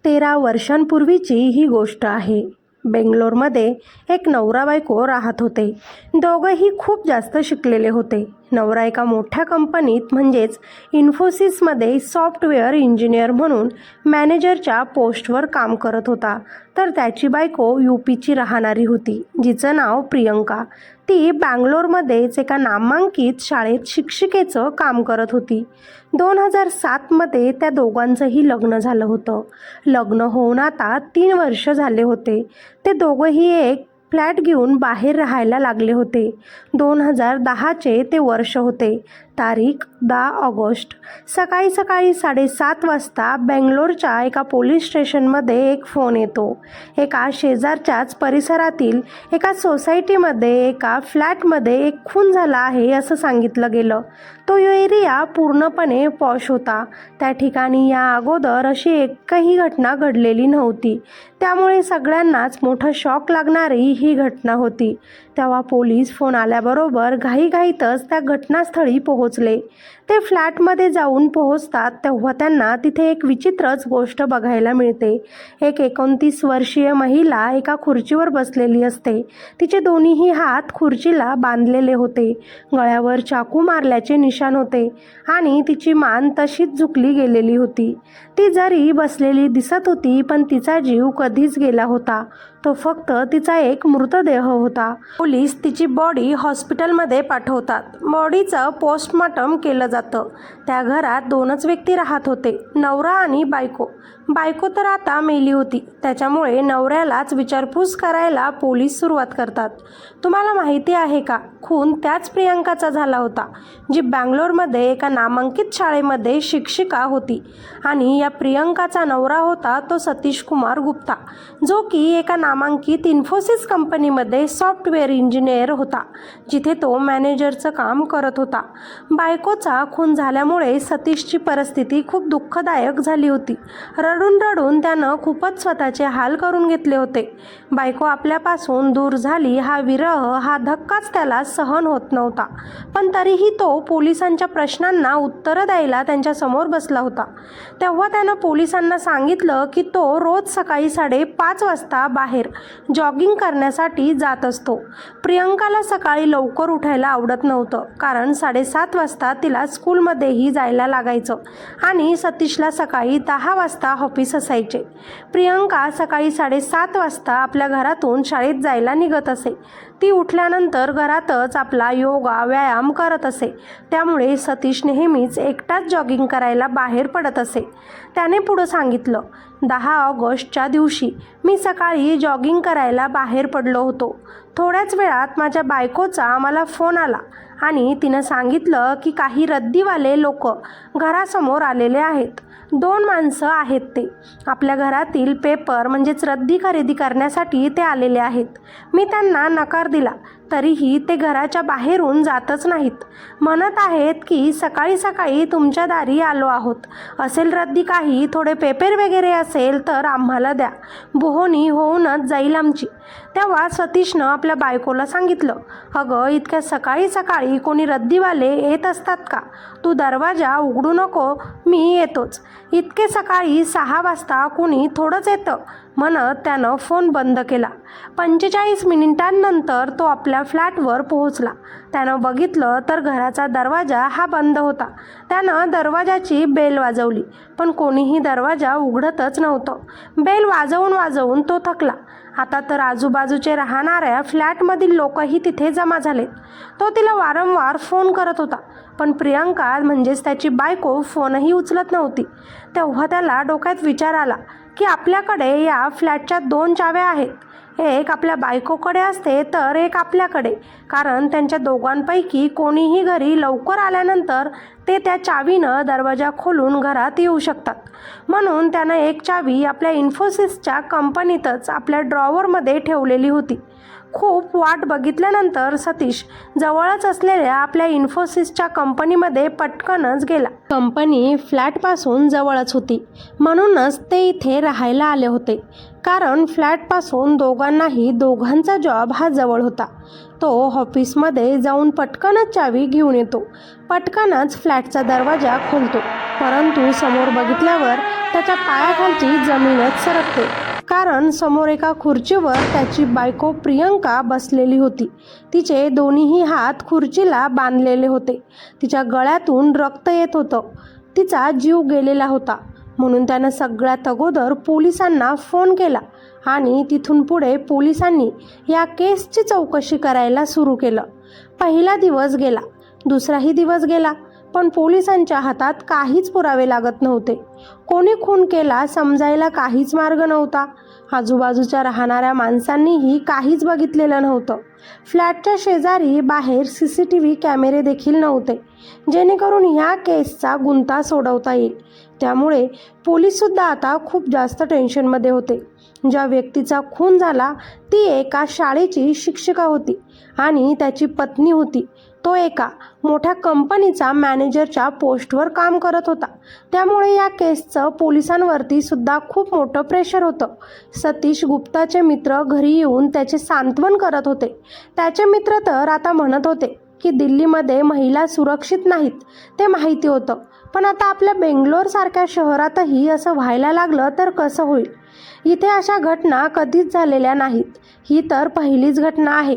13 वर्षांपूर्वीची ही गोष्ट आहे. बेंगलोरमध्ये एक नवरा बायको राहत होते. दोघंही खूप जास्त शिकलेले होते. नवरा एका मोठ्या कंपनीत म्हणजेच इन्फोसिसमध्ये सॉफ्टवेअर इंजिनियर म्हणून मॅनेजरच्या पोस्टवर काम करत होता. तर त्याची बायको यूपीची राहणारी होती, जिचं नाव प्रियंका. ती बँगलोरमध्येच एका नामांकित शाळेत शिक्षिकेचं काम करत होती. 2007मध्ये त्या दोघांचंही लग्न झालं होतं. लग्न होऊन आता 3 वर्ष झाले होते. ते दोघंही एक फ्लॅट घेऊन बाहेर राहायला लागले होते. 2010चे ते वर्ष होते. तारीख 10 ऑगस्ट. सकाळी 7:30 वाजता बेंगलोरच्या एका पोलीस स्टेशनमध्ये एक फोन येतो. एका शेजारच्याच परिसरातील एका सोसायटीमध्ये एका फ्लॅटमध्ये एक खून झाला आहे असं सांगितलं गेलं. तो एरिया पूर्णपणे पॉश होता. त्या ठिकाणी या अगोदर अशी एकही घटना घडलेली नव्हती. त्यामुळे सगळ्यांनाच मोठा शॉक लागणारी ही घटना होती. तेव्हा पोलीस फोन आल्याबरोबर घाईघाईतच त्या घटनास्थळी पोहोचले. ते फ्लॅटमध्ये जाऊन पोहोचतात तेव्हा त्यांना तिथे एक विचित्रच गोष्ट बघायला मिळते. एक 29 वर्षीय महिला एका खुर्चीवर बसलेली असते. तिचे दोन्हीही हात खुर्चीला बांधलेले होते. गळ्यावर चाकू मारल्याचे निशाण होते आणि तिची मान तशीच झुकली गेलेली होती. ती जरी बसलेली दिसत होती, पण तिचा जीव कधीच गेला होता. तो फक्त तिचा एक मृतदेह होता. पोलीस तिची बॉडी हॉस्पिटलमध्ये पाठवतात. बॉडीचं पोस्टमॉर्टम केलं जातं. त्या घरात 2च व्यक्ती राहत होते, नवरा आणि बायको. बायको तर आता मेली होती. त्याच्यामुळे नवऱ्यालाच विचारपूस करायला पोलीस सुरुवात करतात. तुम्हाला माहिती आहे का, खून त्याच प्रियंकाचा झाला होता, जी बँगलोरमध्ये एका नामांकित शाळेमध्ये शिक्षिका होती. आणि या प्रियंकाचा नवरा होता तो सतीश कुमार गुप्ता, जो की एका नामांकित इन्फोसिस कंपनीमध्ये सॉफ्टवेअर इंजिनियर होता, जिथे तो मॅनेजरचं काम करत होता. बायकोचा खून झाल्यामुळे सतीशची परिस्थिती खूप दुःखदायक झाली होती. रडून रडून त्यानं खूपच स्वतःचे हाल करून घेतले होते. बायको आपल्यापासून दूर झाली हा विरह, हा धक्काच त्याला सहन होत नव्हता. पण तरीही तो पोलिसांच्या प्रश्नांना उत्तरं द्यायला त्यांच्यासमोर बसला होता. तेव्हा त्यानं पोलिसांना सांगितलं की तो रोज सकाळी 5:30 वाजता बाहेर जॉगिंग करण्यासाठी जात असतो. प्रियंकाला सकाळी लवकर उठायला आवडत नव्हतं, कारण 7:30 वाजता तिला स्कूलमध्येही जायला लागायचं आणि सतीशला सकाळी 10 वाजता ऑफिस असायचे. प्रियंका सकाळी 7:30 वाजता आपल्या घरातून शाळेत जायला निघत असे. ती उठल्यानंतर घरातच आपला योगा व्यायाम करत असे. त्यामुळे सतीश नेहमीच एकटाच जॉगिंग करायला बाहेर पडत असे. त्याने पुढं सांगितलं, 10 ऑगस्टच्या दिवशी मी सकाळी जॉगिंग करायला बाहेर पडलो होतो. थोड्याच वेळात माझ्या बायकोचा मला फोन आला आणि तिनं सांगितलं की काही रद्दीवाले लोक घरासमोर आलेले आहेत. 2 माणसं आहेत. ते आपल्या घरातील पेपर म्हणजेच रद्दी खरेदी करण्यासाठी ते आलेले आहेत. मी त्यांना नकार दिला, तरीही ते घराच्या बाहेरून जातच नाहीत. म्हणत आहेत की सकाळी सकाळी तुमच्या दारी आलो आहोत. असेल रद्दी काही, थोडे पेपर वगैरे असेल तर आम्हाला द्या. बोहणी होऊनच जाईल आमची. तेव्हा सतीशनं आपल्या बायकोला सांगितलं, अगं इतक्या सकाळी सकाळी कोणी रद्दीवाले येत असतात का? तू दरवाजा उघडू नको, मी येतोच. इतके सकाळी 6 वाजता कोणी थोडंच येतं, म्हणत त्यानं फोन बंद केला. 45 मिनिटांनंतर तो आपल्या फ्लॅटवर पोहोचला. त्यानं बघितलं तर घराचा दरवाजा हा बंद होता. त्यानं दरवाजाची बेल वाजवली, पण कोणीही दरवाजा उघडतच नव्हतं. बेल वाजवून वाजवून तो थकला. आता तर आजूबाजूचे राहणाऱ्या फ्लॅटमधील लोकही तिथे जमा झालेत. तो तिला वारंवार फोन करत होता, पण प्रियंका म्हणजेच त्याची बायको फोनही उचलत नव्हती. तेव्हा त्याला डोक्यात विचार आला की आपल्याकडे या फ्लॅटच्या 2 चाव्या आहेत. एक आपल्या बायकोकडे असते तर एक आपल्याकडे, कारण त्यांच्या दोघांपैकी कोणीही घरी लवकर आल्यानंतर ते त्या चावीनं दरवाजा खोलून घरात येऊ शकतात. म्हणून त्यानं एक चावी आपल्या इन्फोसिसच्या कंपनीतच आपल्या ड्रॉवरमध्ये ठेवलेली होती. खूप वाट बघितल्यानंतर सतीश जवळच असलेल्या आपल्या इन्फोसिसच्या कंपनीमध्ये पटकनच गेला. कंपनी फ्लॅटपासून जवळच होती, म्हणूनच ते इथे राहायला आले होते. कारण फ्लॅटपासून दोघांचा जॉब हा जवळ होता. तो ऑफिसमध्ये जाऊन पटकनच चावी घेऊन येतो, पटकनच फ्लॅटचा दरवाजा खोलतो. परंतु समोर बघितल्यावर त्याच्या पायाखालची जमीनच सरकते. कारण समोर एका खुर्चीवर त्याची बायको प्रियंका बसलेली होती. तिचे दोन्हीही हात खुर्चीला बांधलेले होते. तिच्या गळ्यातून रक्त येत होतं. तिचा जीव गेलेला होता. म्हणून त्यानं सगळ्यात अगोदर पोलिसांना फोन केला आणि तिथून पुढे पोलिसांनी या केसची चौकशी करायला सुरू केलं. पहिला दिवस गेला, दुसराही दिवस गेला, पण पोलिसांच्या हातात काहीच पुरावे लागत नव्हते. कोणी खून केला समजायला काहीच मार्ग नव्हता. आजूबाजूच्या राहणाऱ्या माणसांनीही काहीच बघितलेलं नव्हतं. फ्लॅटच्या शेजारी बाहेर CCTV कॅमेरे देखील नव्हते, जेणेकरून ह्या केसचा गुंता सोडवता येईल. त्यामुळे पोलीससुद्धा आता खूप जास्त टेन्शनमध्ये होते. ज्या व्यक्तीचा खून झाला ती एका शाळेची शिक्षिका होती आणि त्याची पत्नी होती. तो एका मोठ्या कंपनीचा मॅनेजरच्या पोस्टवर काम करत होता. त्यामुळे या केसचं पोलिसांवरती सुद्धा खूप मोठं प्रेशर होतं. सतीश गुप्ताचे मित्र घरी येऊन त्याचे सांत्वन करत होते. त्याचे मित्र तर आता म्हणत होते की दिल्लीमध्ये महिला सुरक्षित नाहीत, ते माहिती होतं. पण आता आपल्या बेंगलोरसारख्या शहरातही असं व्हायला लागलं तर कसं होईल? इथे अशा घटना कधीच झालेल्या नाहीत. ही तर पहिलीच घटना आहे.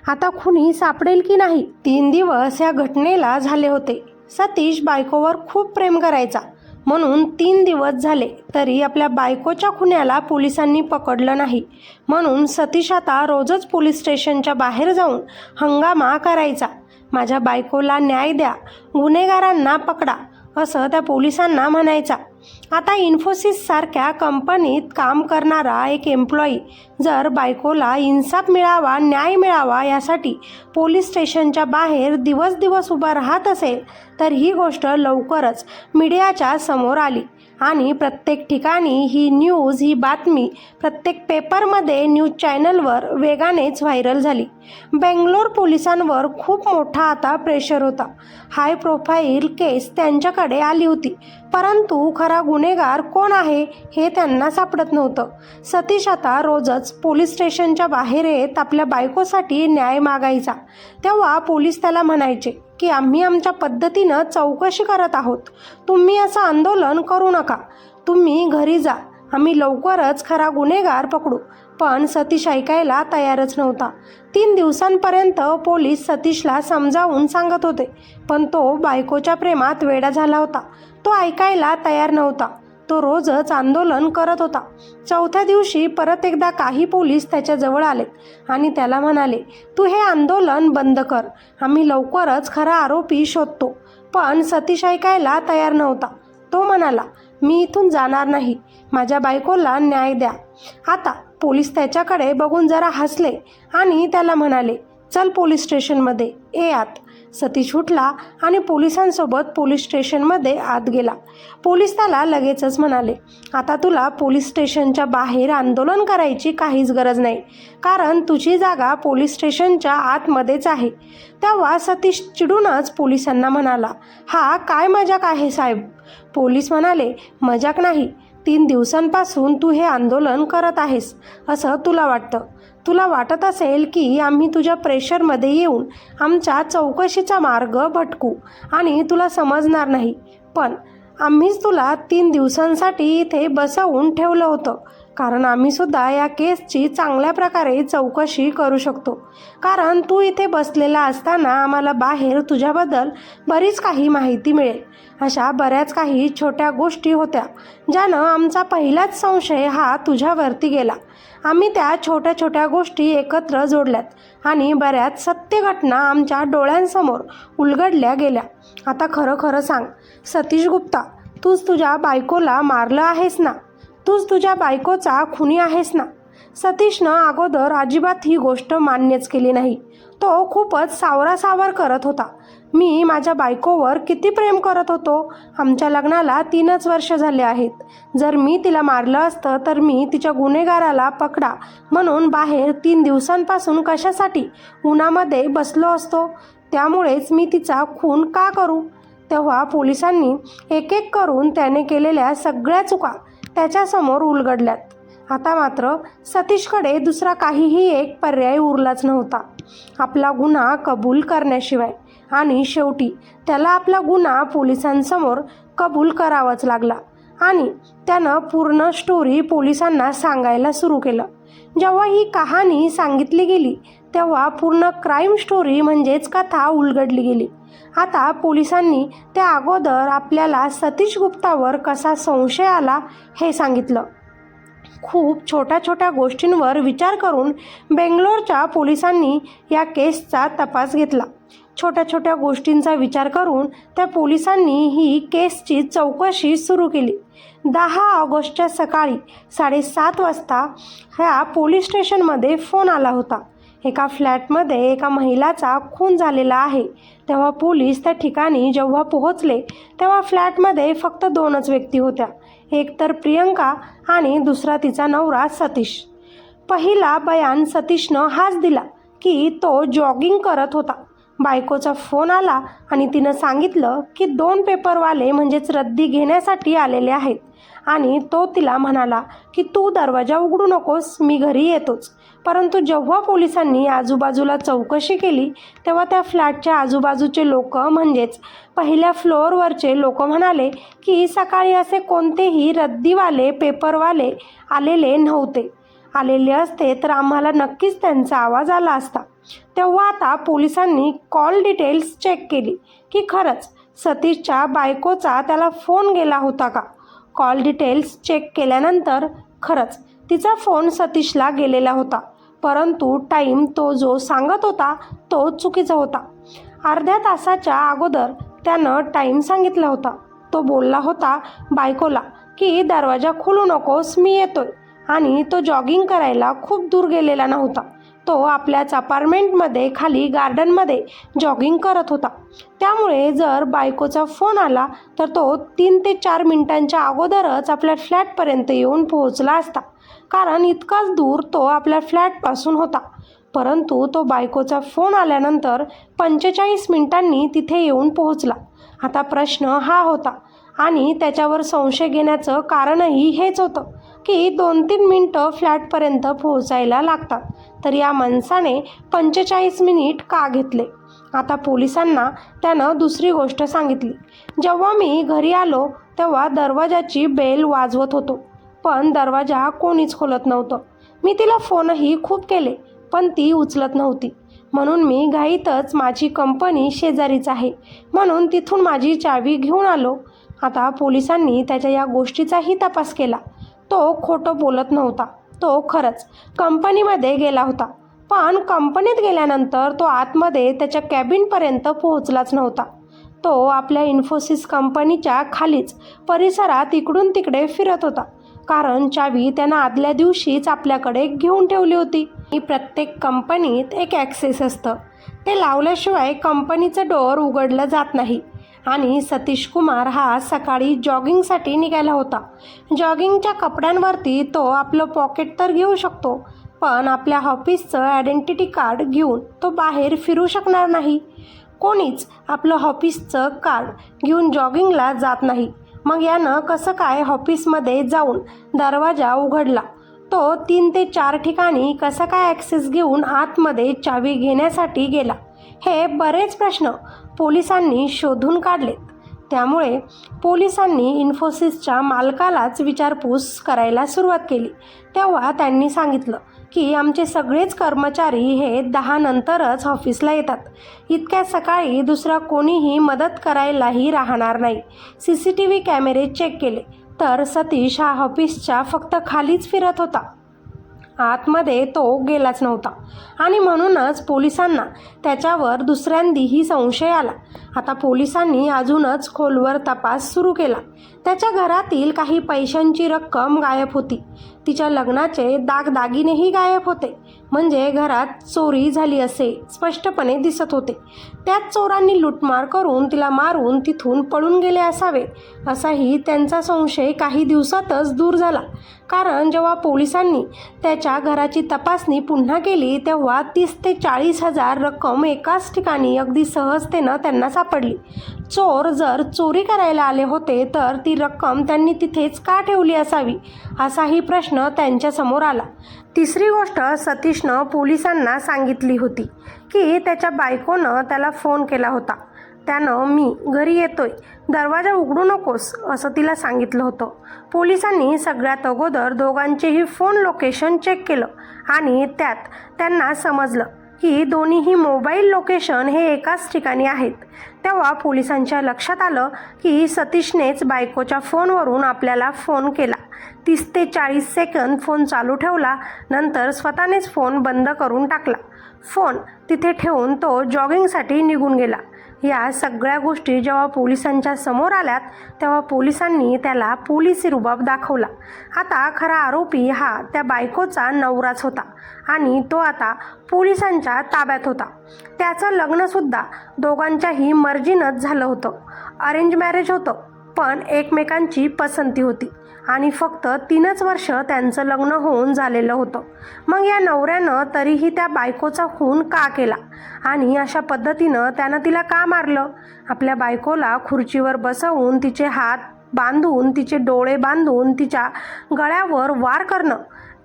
आता खुनी सापडेल की नाही? 3 दिवस या घटनेला झाले होते. सतीश बायकोवर खूप प्रेम करायचा, म्हणून 3 दिवस झाले तरी आपल्या बायकोच्या खुन्याला पोलिसांनी पकडलं नाही. म्हणून सतीश आता रोजच पोलीस स्टेशनच्या बाहेर जाऊन हंगामा करायचा. माझ्या बायकोला न्याय द्या, गुन्हेगारांना पकडा, असं त्या पोलिसांना म्हणायचा. आता इन्फोसिससारख्या कंपनीत काम करणारा एक एम्प्लॉई जर बायकोला इन्साफ मिळावा, न्याय मिळावा यासाठी पोलीस स्टेशनच्या बाहेर दिवस उभा राहत असेल तर ही गोष्ट लवकरच मीडियाच्या समोर आली आणि प्रत्येक ठिकाणी ही न्यूज, ही बातमी प्रत्येक पेपरमध्ये, न्यूज चॅनलवर वेगानेच व्हायरल झाली. बेंगलोर पोलिसांवर खूप मोठा आता प्रेशर होता. हाय प्रोफाईल केस त्यांच्याकडे आली होती, परंतु खरा गुन्हेगार कोण आहे हे त्यांना सापडत नव्हतं. सतीश आता रोजच पोलीस स्टेशनच्या बाहेर येत आपल्या बायकोसाठी न्याय मागायचा. तेव्हा पोलीस त्याला म्हणायचे की आम्ही आमच्या पद्धतीनं चौकशी करत आहोत, तुम्ही असं आंदोलन करू नका, तुम्ही घरी जा, आम्ही लवकरच खरा गुन्हेगार पकडू. पण सतीश ऐकायला तयारच नव्हता. 3 दिवसांपर्यंत पोलीस सतीशला समजावून सांगत होते, पण तो बायकोच्या प्रेमात वेडा झाला होता. तो ऐकायला तयार नव्हता. तो रोजच आंदोलन करत होता. 4थ्या दिवशी परत एकदा काही पोलीस त्याच्याजवळ आलेत आणि त्याला म्हणाले, तू हे आंदोलन बंद कर, आम्ही लवकरच खरा आरोपी शोधतो. पण सतीश ऐकायला तयार नव्हता. तो म्हणाला, मी इथून जाणार नाही, माझ्या बायकोला न्याय द्या. आता पोलीस त्याच्याकडे बघून जरा हसले आणि त्याला म्हणाले, चल पोलीस स्टेशनमध्ये, ये आत. सतीश उठला आणि पोलिसांसोबत पोलीस स्टेशनमध्ये आत गेला. पोलीस त्याला लगेचच म्हणाले, आता तुला पोलीस स्टेशनच्या बाहेर आंदोलन करायची काहीच गरज नाही, कारण तुझी जागा पोलीस स्टेशनच्या आतमध्येच आहे. तेव्हा सतीश चिडूनच पोलिसांना म्हणाला, हा काय मजाक आहे साहेब? पोलीस म्हणाले, मजाक नाही, 3 दिवसांपासून तू हे आंदोलन करत आहेस असं तुला वाटतं. तुला वाटत असेल की आम्ही तुझ्या प्रेशरमध्ये येऊन आमच्या चौकशीचा मार्ग भटकू आणि तुला समजणार नाही. पण आम्हीच तुला 3 दिवसांसाठी इथे बसवून ठेवलं होतं, कारण आम्हीसुद्धा या केसची चांगल्या प्रकारे चौकशी करू शकतो. कारण तू इथे बसलेला असताना आम्हाला बाहेर तुझ्याबद्दल बरीच काही माहिती मिळेल. अशा बऱ्याच काही छोट्या गोष्टी होत्या ज्यानं आमचा पहिलाच संशय हा तुझ्यावरती गेला. आम्ही त्या छोट्या छोट्या गोष्टी एकत्र जोडल्यात आणि बऱ्याच सत्य घटना आमच्या डोळ्यांसमोर उलगडल्या गेल्या. आता खरं खरं सांग सतीश गुप्ता, तूच तुझ्या बायकोला मारलं आहेस ना? तूच तुझ्या बायकोचा खुनी आहेस ना? सतीशनं अगोदर अजिबात ही गोष्ट मान्यच केली नाही. तो खूपच सावरासावर करत होता. मी माझ्या बायकोवर किती प्रेम करत होतो. आमच्या लग्नाला 3च वर्ष झाले आहेत. जर मी तिला मारलं असतं तर मी तिच्या गुन्हेगाराला पकडा म्हणून बाहेर 3 दिवसांपासून कशासाठी उन्हामध्ये बसलो असतो. त्यामुळेच मी तिचा खून का करू. तेव्हा पोलिसांनी एक एक करून त्याने केलेल्या सगळ्या चुका त्याच्यासमोर उलगडल्यात. आता मात्र सतीशकडे दुसरा काहीही एक पर्याय उरलाच नव्हता आपला गुन्हा कबूल करण्याशिवाय. आणि शेवटी त्याला आपला गुन्हा पोलिसांसमोर कबूल करावाच लागला आणि त्यानं पूर्ण स्टोरी पोलिसांना सांगायला सुरू केलं. जेव्हा ही कहाणी सांगितली गेली तेव्हा पूर्ण क्राईम स्टोरी म्हणजेच कथा उलगडली गेली. आता पोलिसांनी त्या अगोदर आपल्याला सतीश गुप्तावर कसा संशय आला हे सांगितलं. खूप छोट्या छोट्या गोष्टींवर विचार करून बेंगलोरच्या पोलिसांनी या केसचा तपास घेतला. छोट्या छोट्या गोष्टींचा विचार करून त्या पोलिसांनी ही केसची चौकशी सुरू केली. 10 ऑगस्टच्या सकाळी 7:30 वाजता ह्या पोलीस स्टेशनमध्ये फोन आला होता. एका फ्लॅटमध्ये एका महिलाचा खून झालेला आहे. तेव्हा पोलीस त्या ठिकाणी जेव्हा पोहोचले तेव्हा फ्लॅटमध्ये फक्त 2च व्यक्ती होत्या. एक तर प्रियंका आणि दुसरा तिचा नवरा सतीश. पहिला बयान सतीशनं हाच दिला की तो जॉगिंग करत होता. बायकोचा फोन आला आणि तिनं सांगितलं की 2 पेपरवाले म्हणजेच रद्दी घेण्यासाठी आलेले आहेत आणि तो तिला म्हणाला की तू दरवाजा उघडू नकोस, मी घरी येतोच. परंतु जेव्हा पोलिसांनी आजूबाजूला चौकशी केली तेव्हा त्या फ्लॅटच्या आजूबाजूचे लोक म्हणजेच पहिल्या फ्लोअरवरचे लोक म्हणाले की सकाळी असे कोणतेही रद्दीवाले पेपरवाले आलेले नव्हते. आलेले असते तर आम्हाला नक्कीच त्यांचा आवाज आला असता. तेव्हा आता पोलिसांनी कॉल डिटेल्स चेक केली की खरंच सतीशच्या बायकोचा त्याला फोन गेला होता का. कॉल डिटेल्स चेक केल्यानंतर खरंच तिचा फोन सतीशला गेलेला होता. परंतु टाईम तो जो सांगत होता तो चुकीचा होता. अर्ध्या तासाच्या अगोदर त्यानं टाईम सांगितला होता. तो बोलला होता बायकोला की दरवाजा खोलू नकोस, मी येतोय. आणि तो जॉगिंग करायला खूप दूर गेलेला नव्हता. तो आपल्याच अपार्टमेंटमध्ये खाली गार्डनमध्ये जॉगिंग करत होता. त्यामुळे जर बायकोचा फोन आला तर तो 3 ते 4 मिनिटांच्या अगोदरच आपल्या फ्लॅटपर्यंत येऊन पोहोचला असता, कारण इतकाच दूर तो आपल्या फ्लॅटपासून होता. परंतु तो बायकोचा फोन आल्यानंतर 45 मिनिटांनी तिथे येऊन पोहोचला. आता प्रश्न हा होता आणि त्याच्यावर संशय घेण्याचं कारणही हेच होतं की 2-3 मिनिटं फ्लॅटपर्यंत पोहोचायला लागतात, तर या माणसाने 45 मिनिट का घेतले. आता पोलिसांना त्यानं दुसरी गोष्ट सांगितली. जेव्हा मी घरी आलो तेव्हा दरवाजाची बेल वाजवत होतो, पण दरवाजा कोणीच खोलत नव्हतं. मी तिला फोनही खूप केले पण ती उचलत नव्हती. म्हणून मी घाईतच माझी कंपनी शेजारीच आहे म्हणून तिथून माझी चावी घेऊन आलो. आता पोलिसांनी त्याच्या या गोष्टीचाही तपास केला. तो खोटं बोलत नव्हता. तो खरंच कंपनीमध्ये गेला होता, पण कंपनीत गेल्यानंतर तो आतमध्ये त्याच्या कॅबिनपर्यंत पोहोचलाच नव्हता. तो आपल्या इन्फोसिस कंपनीच्या खालीच परिसरात इकडून तिकडे फिरत होता, कारण चावी त्यानं आदल्या दिवशीच आपल्याकडे घेऊन ठेवली होती. प्रत्येक कंपनीत एक ॲक्सेस असतं, ते लावल्याशिवाय कंपनीचं डोअर उघडलं जात नाही. आणि सतीश कुमार हा सकाळी जॉगिंगसाठी निघाला होता. जॉगिंगच्या कपड्यांवरती तो आपलं पॉकेट तर घेऊ शकतो, पण आपल्या ऑफिसचं आयडेंटिटी कार्ड घेऊन तो बाहेर फिरू शकणार नाही. कोणीच आपलं ऑफिसचं कार्ड घेऊन जॉगिंगला जात नाही. मग यानं कसं काय ऑफिसमध्ये जाऊन दरवाजा उघडला. तो 3 ते 4 ठिकाणी कसा काय ॲक्सेस घेऊन आतमध्ये चावी घेण्यासाठी गेला. हे बरेच प्रश्न पोलिसांनी शोधून काढलेत. त्यामुळे पोलिसांनी इन्फोसिसच्या मालकालाच विचारपूस करायला सुरुवात केली. तेव्हा त्यांनी सांगितलं की आमचे सगळेच कर्मचारी हे 10 नंतरच ऑफिसला येतात. इतक्या सकाळी दुसरा कोणीही मदत करायलाही राहणार नाही. CCTV कॅमेरे चेक केले तर सतीश हा ऑफिसच्या फक्त खालीच फिरत होता, आतमध्ये तो गेलाच नव्हता. आणि म्हणूनच पोलिसांना त्याच्यावर दुसऱ्यांदाही संशय आला. आता पोलिसांनी अजूनच खोलवर तपास सुरू केला. त्याच्या घरातील काही पैशांची रक्कम गायब होती. तिच्या लग्नाचे दागदागिनेही गायब होते. म्हणजे घरात चोरी झाली असे स्पष्टपणे दिसत होते. त्याच चोरांनी लूटमार करून तिला मारून तिथून पळून गेले असावे असाही त्यांचा संशय काही दिवसातच दूर झाला. कारण जेव्हा पोलिसांनी त्याच्या घराची तपासणी पुन्हा केली तेव्हा 30 ते 40 हजार रक्कम एकाच ठिकाणी अगदी सहजतेनं त्यांना सापडली. चोर जर चोरी करायला आले होते तर ती रक्कम त्यांनी तिथेच का ठेवली असावी असाही प्रश्न त्यांच्यासमोर आला. तिसरी गोष्ट सतीशनं पोलिसांना सांगितली होती की त्याच्या बायकोनं त्याला फोन केला होता. त्यानं मी घरी येतोय, दरवाजा उघडू नकोस असं तिला सांगितलं होतं. पोलिसांनी सगळ्यात अगोदर दोघांचेही फोन लोकेशन चेक केलं आणि त्यात त्यांना समजलं की दोन्हीही मोबाईल लोकेशन हे एकाच ठिकाणी आहेत. तेव्हा पोलिसांच्या लक्षात आलं की सतीशनेच बायकोच्या फोनवरून आपल्याला फोन केला. 30 ते 40 सेकंद फोन चालू ठेवला, नंतर स्वतःनेच फोन बंद करून टाकला. फोन तिथे ठेवून तो जॉगिंगसाठी निघून गेला. या सगळ्या गोष्टी जेव्हा पोलिसांच्या समोर आल्यात तेव्हा पोलिसांनी त्याला पोलिसी रुबाब दाखवला. आता खरा आरोपी हा त्या बायकोचा नवराच होता आणि तो आता पोलिसांच्या ताब्यात होता. त्याचं लग्नसुद्धा दोघांच्याही मर्जीनंच झालं होतं. अरेंज मॅरेज होतं, पण एकमेकांची पसंती होती आणि फक्त 3च वर्ष त्यांचं लग्न होऊन झालेलं होतं. मग या नवऱ्यानं तरीही त्या बायकोचा खून का केला आणि अशा पद्धतीनं त्यानं तिला का मारलं? आपल्या बायकोला खुर्चीवर बसवून तिचे हात बांधून तिचे डोळे बांधून तिच्या गळ्यावर वार करणं.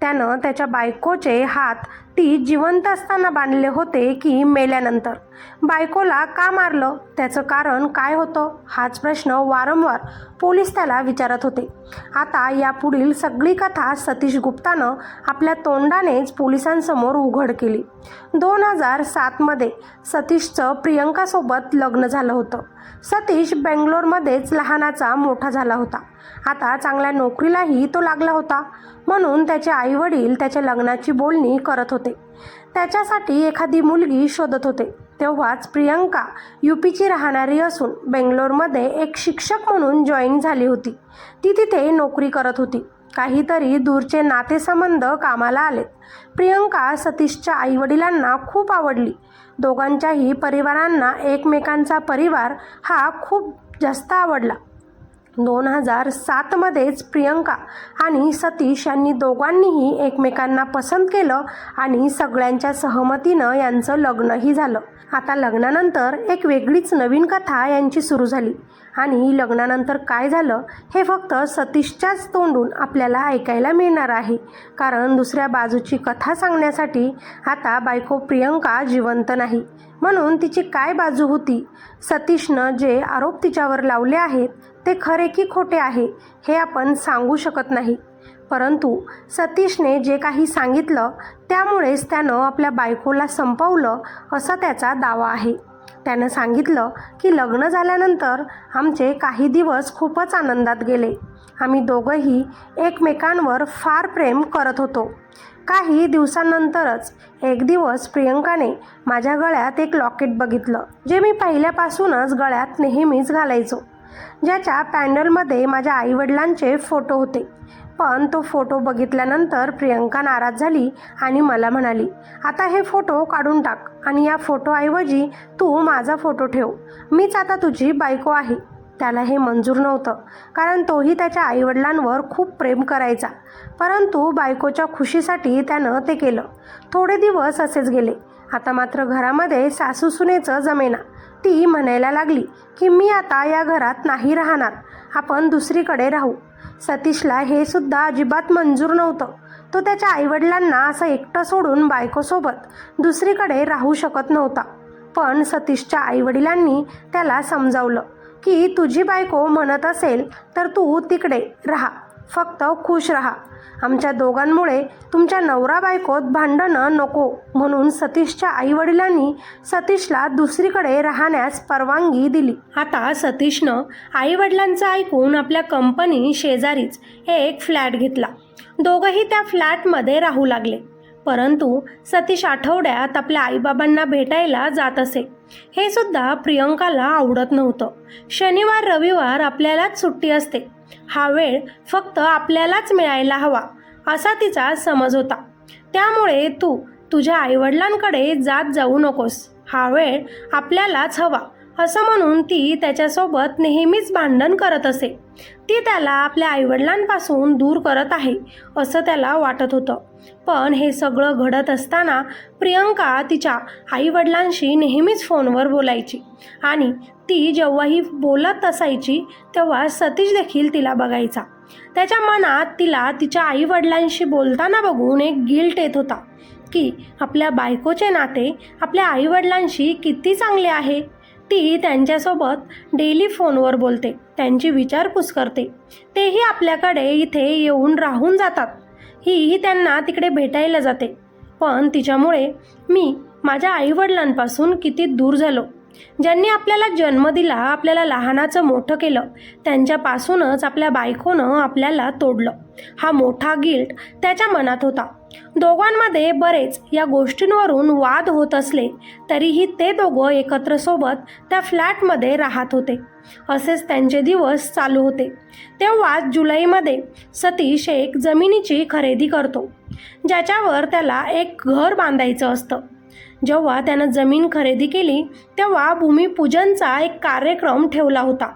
त्यानं त्याच्या बायकोचे हात ती जिवंत असताना बांधले होते की मेल्यानंतर? बायकोला का मारलं? त्याचं कारण काय होतं? हाच प्रश्न वारंवार पोलीस त्याला विचारत होते. आता यापुढील सगळी कथा सतीश गुप्तानं आपल्या तोंडानेच पोलिसांसमोर उघड केली. 2007मध्ये सतीशचं प्रियंकासोबत लग्न झालं होतं. सतीश बेंगलोरमध्येच लहानाचा मोठा झाला होता. आता चांगल्या नोकरीलाही तो लागला होता. म्हणून त्याचे आईवडील त्याच्या लग्नाची बोलणी करत होते. त्याच्यासाठी एखादी मुलगी शोधत होते. तेव्हाच प्रियंका UPची राहणारी असून बेंगलोरमध्ये एक शिक्षक म्हणून जॉईन झाली होती. ती तिथे नोकरी करत होती. काहीतरी दूरचे नातेसंबंध कामाला आले. प्रियंका सतीशच्या आईवडिलांना खूप आवडली. दोघांच्याही परिवारांना एकमेकांचा परिवार हा खूप जास्त आवडला. 2007मध्येच प्रियंका आणि सतीश यांनी दोघांनीही एकमेकांना पसंत केलं आणि सगळ्यांच्या सहमतीनं यांचं लग्नही झालं. आता लग्नानंतर एक वेगळीच नवीन कथा यांची सुरू झाली आणि लग्नानंतर काय झालं हे फक्त सतीशच्याच तोंडून आपल्याला ऐकायला मिळणार आहे. कारण दुसऱ्या बाजूची कथा सांगण्यासाठी आता बायको प्रियंका जिवंत नाही. म्हणून तिची काय बाजू होती? सतीशनं जे आरोप तिच्यावर लावले आहेत ते खरे की खोटे आहे हे आपण सांगू शकत नाही. परंतु सतीशने जे काही सांगितलं त्यामुळेच त्यानं आपल्या बायकोला संपवलं असा त्याचा दावा आहे. त्यानं सांगितलं की लग्न झाल्यानंतर आमचे काही दिवस खूपच आनंदात गेले. आम्ही दोघंही एकमेकांवर फार प्रेम करत होतो. काही दिवसांनंतरच एक दिवस प्रियंकाने माझ्या गळ्यात एक लॉकेट बघितलं, जे मी पहिल्यापासूनच गळ्यात नेहमीच घालायचो, ज्याच्या पॅन्डलमध्ये माझ्या आईवडिलांचे फोटो होते. पण तो फोटो बघितल्यानंतर प्रियंका नाराज झाली आणि मला म्हणाली, आता हे फोटो काढून टाक आणि या फोटोऐवजी तू माझा फोटो ठेव. मीच आता तुझी बायको आहे. त्याला हे मंजूर नव्हतं, कारण तोही त्याच्या आईवडिलांवर खूप प्रेम करायचा. परंतु बायकोच्या खुशीसाठी त्यानं ते केलं. थोडे दिवस असेच गेले. आता मात्र घरामध्ये सासूसुनेचं जमेना. ती म्हणायला लागली की मी आता या घरात नाही राहणार, आपण दुसरीकडे राहू. सतीशला हे सुद्धा अजिबात मंजूर नव्हतं. तो त्याच्या आईवडिलांना असं एकटं सोडून बायकोसोबत दुसरीकडे राहू शकत नव्हता. पण सतीशच्या आईवडिलांनी त्याला समजावलं की तुझी बायको म्हणत असेल तर तू तिकडे राहा, फक्त खुश राहा. आमच्या दोघांमुळे तुमच्या नवरा बायकोत भांडणं नको म्हणून सतीशच्या आईवडिलांनी सतीशला दुसरीकडे राहण्यास परवानगी दिली. आता सतीशनं आईवडिलांचं ऐकून आपल्या कंपनी शेजारीच एक फ्लॅट घेतला. दोघंही त्या फ्लॅटमध्ये राहू लागले. परंतु सतीश आठवड्यात आपल्या आईबाबांना भेटायला जात असे. हे सुद्धा प्रियंकाला आवडत नव्हतं. शनिवार रविवार आपल्यालाच सुट्टी असते. हा वेळ फक्त आपल्यालाच मिळायला हवा असा तिचा समज होता. त्यामुळे तू तुझ्या आईवडिलांकडे जात जाऊ नकोस. हा वेळ आपल्यालाच हवा असं म्हणून ती त्याच्यासोबत नेहमीच भांडण करत असे. ती त्याला आपल्या आईवडिलांपासून दूर करत आहे असं त्याला वाटत होतं. पण हे सगळं घडत असताना प्रियंका तिच्या आईवडिलांशी नेहमीच फोनवर बोलायची आणि ती जेव्हाही बोलत असायची तेव्हा सतीश देखील तिला बघायचा. त्याच्या मनात तिला तिच्या आईवडिलांशी बोलताना बघून एक गिल्ट येत होता की आपल्या बायकोचे नाते आपल्या आईवडिलांशी किती चांगले आहे. ती त्यांच्यासोबत डेली फोनवर बोलते, त्यांची विचारपूस करते. तेही आपल्याकडे इथे येऊन राहून जातात. ही त्यांना तिकडे भेटायला जाते. पण तिच्यामुळे मी माझ्या आईवडिलांपासून किती दूर झालो. ज्यांनी आपल्याला जन्म दिला, आपल्याला लहानाचं मोठं केलं, त्यांच्यापासूनच आपल्या बायकोनं आपल्याला तोडलं. हा मोठा गिल्ट त्याच्या मनात होता. दोघांमध्ये बरेच या गोष्टींवरून वाद होत असले तरीही ते दोघं एकत्र सोबत त्या फ्लॅटमध्ये राहत होते. असेच त्यांचे दिवस चालू होते. तेव्हा जुलैमध्ये सतीश एक जमिनीची खरेदी करतो ज्याच्यावर त्याला एक घर बांधायचं असतं. जेव्हा त्यानं जमीन खरेदी केली तेव्हा भूमिपूजनचा एक कार्यक्रम ठेवला होता.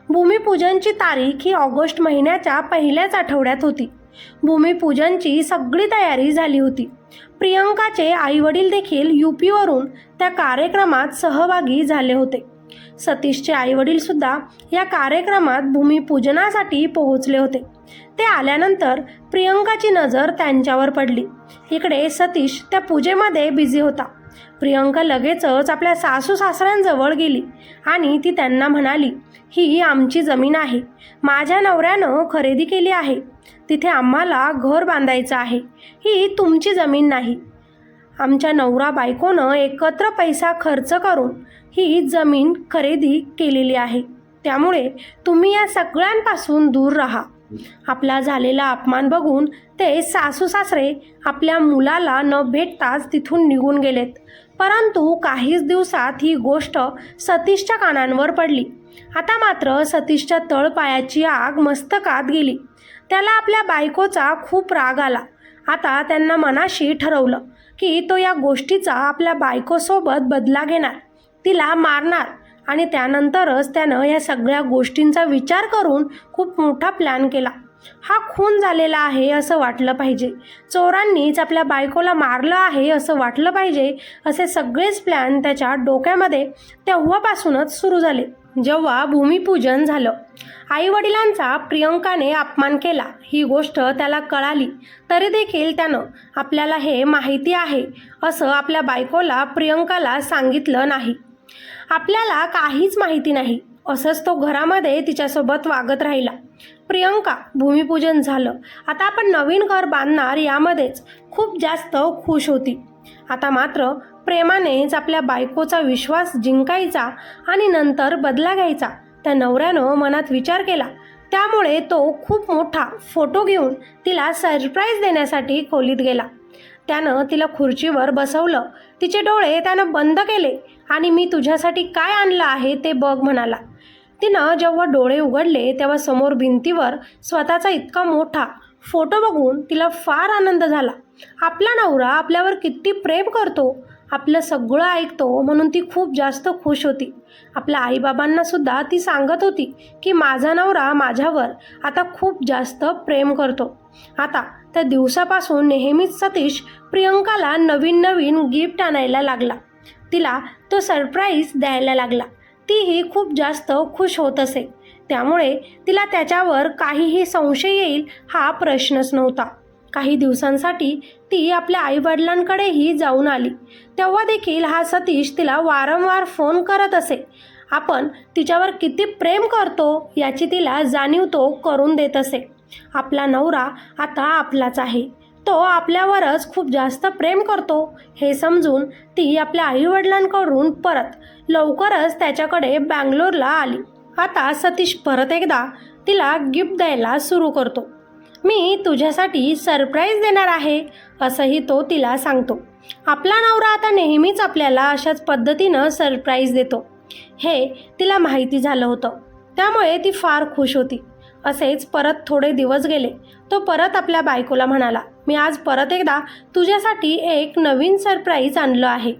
भूमिपूजनची तारीख ही ऑगस्ट महिन्याच्या पहिल्याच आठवड्यात होती. भूमिपूजनची सगळी तयारी झाली होती. प्रियंकाचे आईवडील देखील यूपीवरून त्या कार्यक्रमात सहभागी झाले होते. सतीशचे आईवडील सुद्धा या कार्यक्रमात भूमिपूजनासाठी पोहोचले होते. ते आल्यानंतर प्रियंकाची नजर त्यांच्यावर पडली. इकडे सतीश त्या पूजेमध्ये बिझी होता. प्रियंका लगेचच आपल्या सासू सासऱ्यांजवळ गेली आणि ती त्यांना म्हणाली, ही आमची जमीन आहे. माझ्या नवऱ्यानं खरेदी केली आहे. तिथे आम्हाला घर बांधायचं आहे. ही तुमची जमीन नाही. आमच्या नवरा बायकोनं एकत्र पैसा खर्च करून ही जमीन खरेदी केलेली आहे. त्यामुळे तुम्ही या सगळ्यांपासून दूर राहा. आपला झालेला अपमान बघून ते सासू सासरे आपल्या मुलाला न भेटताच तिथून निघून गेलेत. परंतु काहीच दिवसात ही गोष्ट सतीशच्या कानांवर पडली. आता मात्र सतीशच्या तळपायाची आग मस्तकात गेली. त्याला आपल्या बायकोचा खूप राग आला. आता त्यांना मनाशी ठरवलं की तो या गोष्टीचा आपल्या बायकोसोबत बदला घेणार, तिला मारणार आणि त्यानंतरच त्यानं या सगळ्या गोष्टींचा विचार करून खूप मोठा प्लॅन केला. हा खून झालेला आहे असं वाटलं पाहिजे, चोरांनीच आपल्या बायकोला मारलं आहे असं वाटलं पाहिजे. असे सगळेच प्लॅन त्याच्या डोक्यामध्ये तेव्हापासूनच सुरू झाले. जेव्हा भूमिपूजन झालं, आईवडिलांचा प्रियंकाने अपमान केला ही गोष्ट त्याला कळाली तरी देखील त्यानं आपल्याला हे माहिती आहे असं आपल्या बायकोला प्रियंकाला सांगितलं नाही. आपल्याला काहीच माहिती नाही असंच तो घरामध्ये तिच्यासोबत वागत राहिला. प्रियंका भूमिपूजन झालं, आता आपण नवीन घर बांधणार यामध्येच खूप जास्त खुश होती. आता मात्र प्रेमानेच आपल्या बायकोचा विश्वास जिंकायचा आणि नंतर बदला घ्यायचा त्या नवऱ्यानं मनात विचार केला. त्यामुळे तो खूप मोठा फोटो घेऊन तिला सरप्राईज देण्यासाठी खोलीत गेला. त्यानं तिला खुर्चीवर बसवलं. तिचे डोळे त्यानं बंद केले आणि मी तुझ्यासाठी काय आणलं आहे ते बघ म्हणाला. तिनं जेव्हा डोळे उघडले तेव्हा समोर भिंतीवर स्वतःचा इतका मोठा फोटो बघून तिला फार आनंद झाला. आपला नवरा आपल्यावर किती प्रेम करतो, आपलं सगळं ऐकतो म्हणून ती खूप जास्त खुश होती. आपल्या आईबाबांना सुद्धा ती सांगत होती की माझा नवरा माझ्यावर आता खूप जास्त प्रेम करतो. आता त्या दिवसापासून नेहमीच सतीश प्रियंकाला नवीन नवीन गिफ्ट आणायला लागला. तिला तो सरप्राईज द्यायला लागला. तीही खूप जास्त खुश होत असे. त्यामुळे तिला त्याच्यावर काहीही संशय येईल हा प्रश्नच नव्हता. काही दिवसांसाठी ती आपल्या आईवडिलांकडेही जाऊन आली. तेव्हा देखील हा सतीश तिला वारंवार फोन करत असे. आपण तिच्यावर किती प्रेम करतो याची तिला जाणीव तो करून देत असे. आपला नवरा आता आपलाच आहे, तो आपल्यावरच खूप जास्त प्रेम करतो हे समजून ती आपल्या आईवडिलांकडून परत लवकरच त्याच्याकडे बँगलोरला आली. आता सतीश परत एकदा तिला गिफ्ट द्यायला सुरू करतो. मी तुझ्यासाठी सरप्राईज देणार आहे असंही तो तिला सांगतो. आपला नवरा आता नेहमीच आपल्याला अशाच पद्धतीनं सरप्राईज देतो हे तिला माहिती झालं होतं. त्यामुळे ती फार खुश होती. असेच परत थोडे दिवस गेले. तो परत आपल्या बायकोला म्हणाला, मी आज परत एकदा तुझ्यासाठी एक नवीन सरप्राईज आणलं आहे.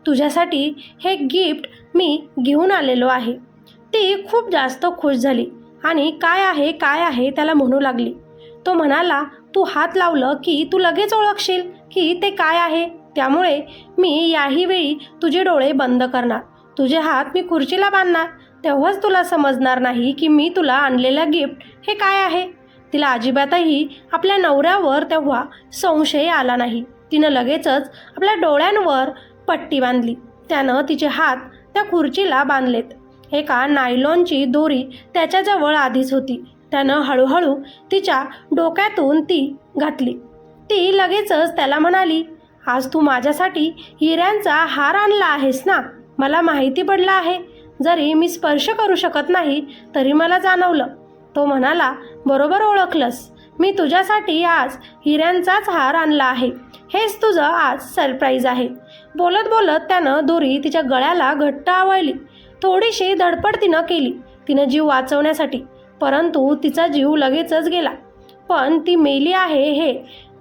तुझ्यासाठी हे गिफ्ट मी घेऊन आलेलो आहे. ती खूप जास्त खुश झाली आणि काय आहे त्याला म्हणू लागली. तो म्हणाला, तू हात लावलं की तू लगेच ओळखशील की ते काय आहे. त्यामुळे मी याही वेळी तुझे डोळे बंद करणार. तुझे हात मी खुर्चीला बांधणार. तेव्हाच तुला समजणार नाही की मी तुला आणलेलं गिफ्ट हे काय आहे. तिला अजिबातही आपल्या नवऱ्यावर तेव्हा संशय आला नाही. तिनं लगेचच आपल्या डोळ्यांवर पट्टी बांधली. त्यानं तिचे हात त्या खुर्चीला बांधलेत. एका नायलॉनची दोरी त्याच्याजवळ आधीच होती. त्यानं हळूहळू तिच्या डोक्यातून ती घातली. ती लगेचच त्याला म्हणाली, आज तू माझ्यासाठी हिऱ्यांचा हार आणला आहेस ना. मला माहिती पडलं आहे. जरी मी स्पर्श करू शकत नाही तरी मला जाणवलं. तो म्हणाला, बरोबर ओळखलंस. मी तुझ्यासाठी आज हिऱ्यांचाच हार आणला आहे. हेच तुझं आज सरप्राईज आहे. बोलत बोलत त्यानं दोरी तिच्या गळ्याला घट्ट आवळली. थोडीशी धडपड तिनं केली तिनं जीव वाचवण्यासाठी, परंतु तिचा जीव लगेचच गेला. पण ती मेली आहे हे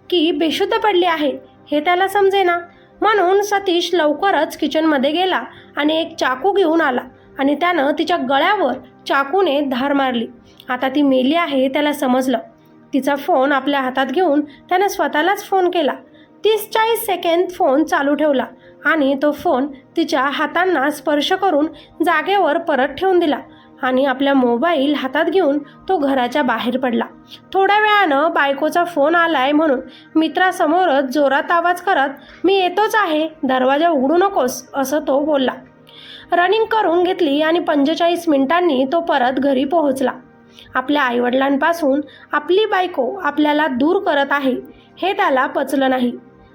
की बेशुद्ध पडली आहे हे त्याला समजेना. म्हणून सतीश लवकरच किचनमध्ये गेला आणि एक चाकू घेऊन आला आणि त्यानं तिच्या गळ्यावर चाकूने धार मारली. आता ती मेली आहे त्याला समजलं. तिचा फोन आपल्या हातात घेऊन त्यानं स्वतःलाच फोन केला. 30-40 सेकंद फोन चालू ठेवला आणि तो फोन तिच्या हातांना स्पर्श करून जागेवर परत ठेवून दिला आणि आपला मोबाईल हातात घेऊन तो घराच्या बाहेर पडला. थोड्या वेळानं बायकोचा फोन आलाय म्हणून मित्रासमोरच जोरात आवाज करत, मी येतोच आहे, दरवाजा उघडू नकोस, असं तो बोलला. रनिंग करून घेतली आणि 45 मिनिटांनी तो परत घरी पोहोचला. आपल्या आईवडिलांपासून आपली बायको आपल्याला दूर करत आहे हे त्याला पचलं नाही.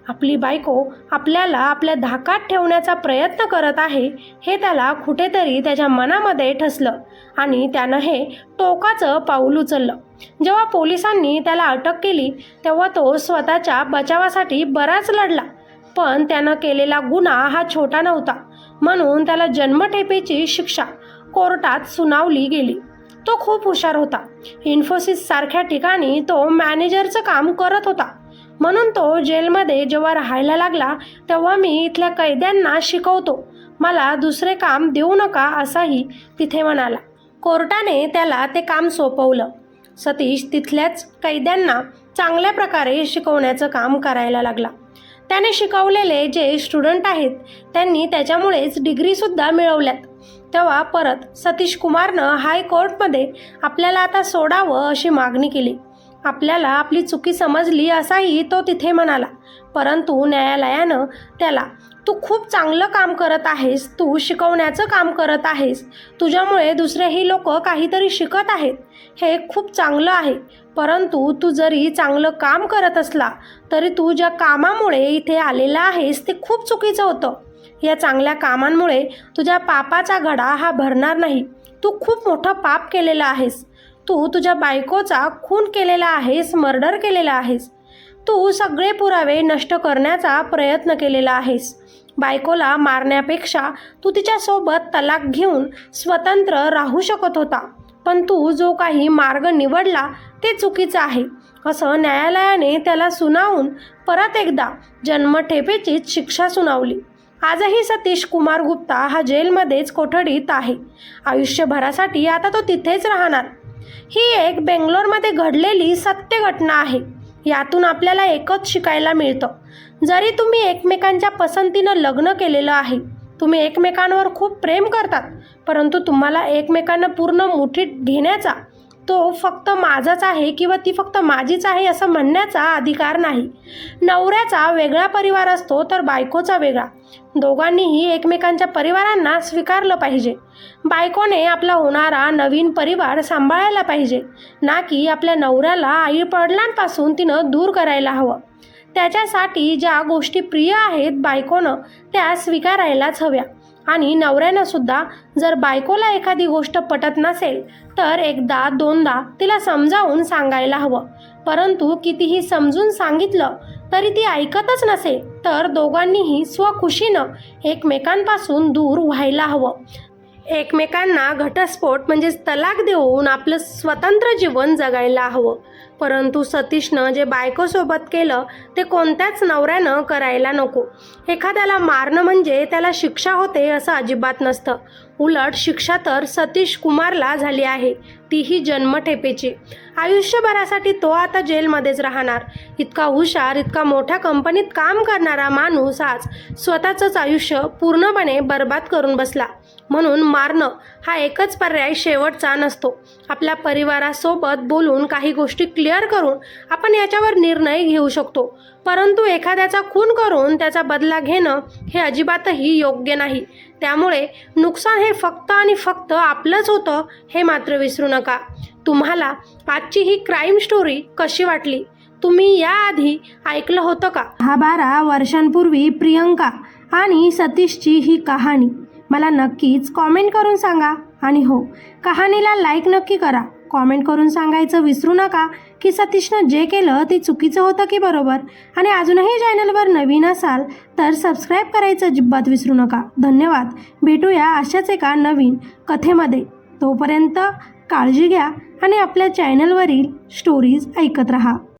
आपली बायको आपल्याला आपल्या धाकात ठेवण्याचा प्रयत्न करत आहे हे त्याला कुठेतरी त्याच्या मनामध्ये ठसलं आणि त्यानं हे टोकाचं पाऊल उचललं. जेव्हा पोलिसांनी त्याला अटक केली तेव्हा तो स्वतःच्या बचावासाठी बराच लढला. पण त्यानं केलेला गुन्हा हा छोटा नव्हता म्हणून त्याला जन्मठेपेची शिक्षा कोर्टात सुनावली गेली. तो खूप हुशार होता. इन्फोसिस सारख्या ठिकाणी तो मॅनेजरचं काम करत होता. म्हणून तो जेलमध्ये जेव्हा राहायला लागला तेव्हा मी इथल्या कैद्यांना शिकवतो, मला दुसरे काम देऊ नका असाही तिथे म्हणाला. कोर्टाने त्याला ते काम सोपवलं. सतीश तिथल्याच कैद्यांना चांगल्या प्रकारे शिकवण्याचं काम करायला लागला. त्याने शिकवलेले जे स्टुडंट आहेत त्यांनी त्याच्यामुळेच डिग्रीसुद्धा मिळवल्यात. तेव्हा परत सतीश कुमारनं हायकोर्टमध्ये आपल्याला आता सोडावं अशी मागणी केली. आपल्याला आपली चुकी समजली असाही तो तिथे म्हणाला. परंतु न्यायालयानं त्याला, तू खूप चांगलं काम करत आहेस, तू शिकवण्याचं काम करत आहेस, तुझ्यामुळे दुसरेही लोक काहीतरी शिकत आहेत, हे खूप चांगलं आहे. परंतु तू जरी चांगलं काम करत असला तरी तू ज्या कामामुळे इथे आलेला आहेस ते खूप चुकीचं होतं. या चांगल्या कामांमुळे तुझ्या पापाचा घडा हा भरणार नाही. तू खूप मोठं पाप केलेलं आहेस. तू तुझ्या बायकोचा खून केलेला आहेस, मर्डर केलेला आहेस. तू सगळे पुरावे नष्ट करण्याचा प्रयत्न केलेला आहेस. बायकोला मारण्यापेक्षा तू तिच्यासोबत तलाक घेऊन स्वतंत्र राहू शकत होता. पण तू जो काही मार्ग निवडला ते चुकीचं आहे असं न्यायालयाने त्याला सुनावून परत एकदा जन्मठेपेचीच शिक्षा सुनावली. आजही सतीश कुमार गुप्ता हा जेलमध्येच कोठडीत आहे. आयुष्यभरासाठी आता तो तिथेच राहणार. ही एक बेंगलोरमध्ये घडलेली सत्य घटना आहे. यातून आपल्याला एकच शिकायला मिळतं, जरी तुम्ही एकमेकांच्या पसंतीनं लग्न केलेलं आहे, तुम्ही एकमेकांवर खूप प्रेम करतात, परंतु तुम्हाला एकमेकांना पूर्ण मुठीत घेण्याचा, तो फक्त माझाच आहे किंवा ती फक्त माझीच आहे असं म्हणण्याचा अधिकार नाही. नवऱ्याचा वेगळा परिवार असतो तर बायकोचा वेगळा. दोघांनीही एकमेकांच्या परिवारांना स्वीकारलं पाहिजे. बायकोने आपला होणारा नवीन परिवार सांभाळायला पाहिजे, ना की आपल्या नवऱ्याला आईवडिलांपासून तिनं दूर करायला हवं. त्याच्यासाठी ज्या गोष्टी प्रिय आहेत बायकोनं त्या स्वीकारायलाच हव्या. आणि नवऱ्यानं सुद्धा जर बायकोला एखादी गोष्ट पटत नसेल तर एकदा दोनदा तिला समजावून सांगायला हवं. परंतु कितीही समजून सांगितलं तरी ती ऐकतच नसेल तर दोघांनीही स्वखुशीनं एकमेकांपासून दूर व्हायला हवं. एकमेकांना घटस्फोट म्हणजेच तलाक देऊन आपलं स्वतंत्र जीवन जगायला हवं. परंतु सतीशनं जे बायकोसोबत केलं ते कोणत्याच नवऱ्यानं करायला नको. एखाद्याला मारणं म्हणजे त्याला शिक्षा होते असं अजिबात नसतं. उलट शिक्षा तर सतीश कुमारला झाली आहे, तीही जन्मठेपेची. आयुष्यभरासाठी तो आता जेलमध्येच राहणार. इतका हुशार, इतका मोठ्या कंपनीत काम करणारा माणूस आज स्वतःचंच आयुष्य पूर्णपणे बर्बाद करून बसला. म्हणून मारणं हा एकच पर्याय शेवटचा नसतो. आपल्या परिवारासोबत बोलून काही गोष्टी क्लिअर करून आपण याच्यावर निर्णय घेऊ शकतो. परंतु एखाद्याचा खून करून त्याचा बदला घेणं हे अजिबातही योग्य नाही. त्यामुळे नुकसान हे फक्त आणि फक्त आपलंच होतं हे मात्र विसरू नका. तुम्हाला आजची ही क्राईम स्टोरी कशी वाटली? तुम्ही याआधी ऐकलं होतं का? 10-12 वर्षांपूर्वी प्रियंका आणि सतीशची ही कहाणी मला नक्कीच कॉमेंट करून सांगा. आणि हो, कहाणीला लाईक नक्की करा. कॉमेंट करून सांगायचं विसरू नका की सतीशनं जे केलं ते चुकीचं होतं की बरोबर. आणि अजूनही चॅनलवर नवीन असाल तर सबस्क्राईब करायचं अजिबात विसरू नका. धन्यवाद. भेटूया अशाच एका नवीन कथेमध्ये. तोपर्यंत काळजी घ्या आणि आपल्या चॅनलवरील स्टोरीज ऐकत रहा.